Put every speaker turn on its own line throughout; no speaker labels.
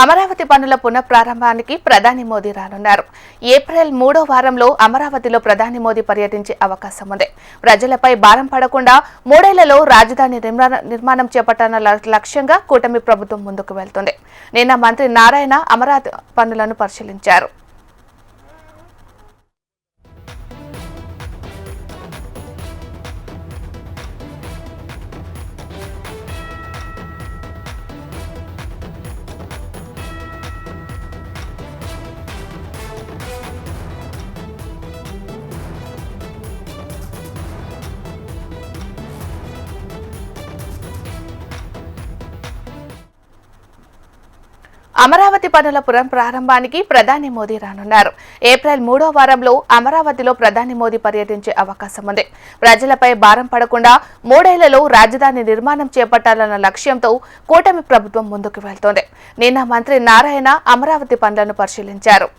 అమరావతి పనుల పునఃప్రారంభానికి ప్రధాని మోదీ రానున్నారు. ఏప్రిల్ 3వ వారంలో అమరావతిలో ప్రధాని మోదీ పర్యటించే అవకాశం ఉంది. ప్రజలపై భారం పడకుండా 3 ఏళ్లలో రాజధాని నిర్మాణం చేపట్టాలన్న లక్ష్యంగా కూటమి ప్రభుత్వం ముందుకు వెళ్తుంది. నిన్న మంత్రి నారాయణ అమరావతి పనులను పరిశీలించారు. అమరావతి పనుల పునఃప్రారంభానికి ప్రధాని మోదీ రానున్నారు. ఏప్రిల్ 3వ వారంలో అమరావతిలో ప్రధాని మోదీ పర్యటించే అవకాశం ఉంది. ప్రజలపై భారం పడకుండా 3 ఏళ్లలో రాజధాని నిర్మాణం చేపట్టాలన్న లక్ష్యంతో కూటమి ప్రభుత్వం ముందుకు వెళ్తోంది. నిన్న మంత్రి నారాయణ అమరావతి పనులను పరిశీలించారు.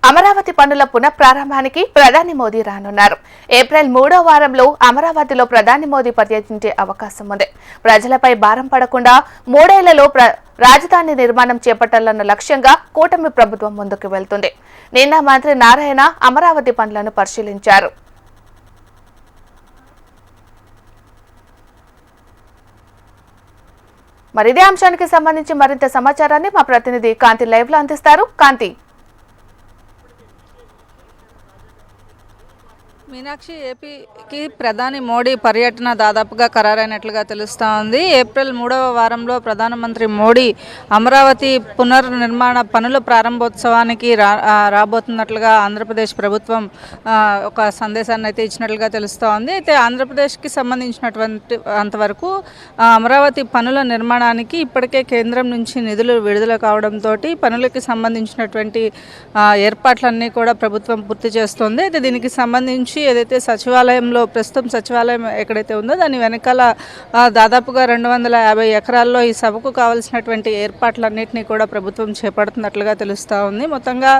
అమరావతి పనుల పునఃప్రారంభానికి ప్రధాని మోదీ రానున్నారు. ఏప్రిల్ 3వ వారంలో అమరావతిలో ప్రధాని మోదీ పర్యటించే అవకాశం ఉంది. ప్రజలపై భారం పడకుండా 3 ఏళ్లలో రాజధాని నిర్మాణం చేపట్టాలన్న లక్ష్యంగా కూటమి ప్రభుత్వం ముందుకు వెళ్తుంది. నిన్న మంత్రి నారాయణ అమరావతి పనులను పరిశీలించారు. మరి ఇదే అంశానికి సంబంధించి మరింత సమాచారాన్ని మా ప్రతినిధి కాంతి లైవ్ లో అందిస్తారు. కాంతి.
మీనాక్షి, ఏపీకి ప్రధాని మోడీ పర్యటన దాదాపుగా ఖరారైనట్లుగా తెలుస్తూ ఉంది. ఏప్రిల్ 3వ వారంలో ప్రధానమంత్రి మోడీ అమరావతి పునర్నిర్మాణ పనుల ప్రారంభోత్సవానికి రాబోతున్నట్లుగా ఆంధ్రప్రదేశ్ ప్రభుత్వం ఒక సందేశాన్ని అయితే ఇచ్చినట్లుగా తెలుస్తూ ఉంది. అయితే ఆంధ్రప్రదేశ్కి సంబంధించినటువంటి అంతవరకు అమరావతి పనుల నిర్మాణానికి ఇప్పటికే కేంద్రం నుంచి నిధులు విడుదల కావడంతో పనులకి సంబంధించినటువంటి ఏర్పాట్లన్నీ కూడా ప్రభుత్వం పూర్తి చేస్తోంది. అయితే దీనికి సంబంధించి ఏదైతే సచివాలయంలో ప్రస్తుతం సచివాలయం ఎక్కడైతే ఉందో దాని వెనకాల దాదాపుగా 250 ఎకరాల్లో ఈ సభకు కావాల్సినటువంటి ఏర్పాట్లన్నింటినీ కూడా ప్రభుత్వం చేపడుతున్నట్లుగా తెలుస్తూ ఉంది. మొత్తంగా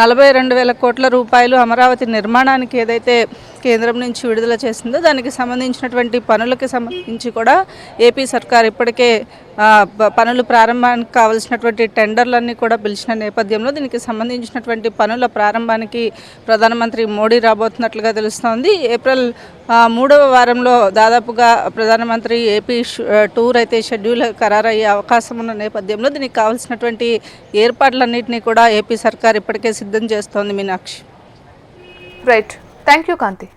42,000 కోట్ల రూపాయలు అమరావతి నిర్మాణానికి ఏదైతే కేంద్రం నుంచి విడుదల చేసిందో దానికి సంబంధించినటువంటి పనులకి సంబంధించి కూడా ఏపీ సర్కార్ ఇప్పటికే పనులు ప్రారంభానికి కావాల్సినటువంటి టెండర్లన్నీ కూడా పిలిచిన నేపథ్యంలో దీనికి సంబంధించినటువంటి పనుల ప్రారంభానికి ప్రధానమంత్రి మోడీ రాబోతున్నట్లుగా తెలుస్తోంది. ఏప్రిల్ 3వ వారంలో దాదాపుగా ప్రధానమంత్రి ఏపీ టూర్ అయితే షెడ్యూల్ ఖరారయ్యే అవకాశం ఉన్న నేపథ్యంలో దీనికి కావాల్సినటువంటి ఏర్పాట్లన్నింటినీ కూడా ఏపీ సర్కార్ ఇప్పటికే సిద్ధం చేస్తోంది. Meenakshi.
Right. Thank you Kanthi.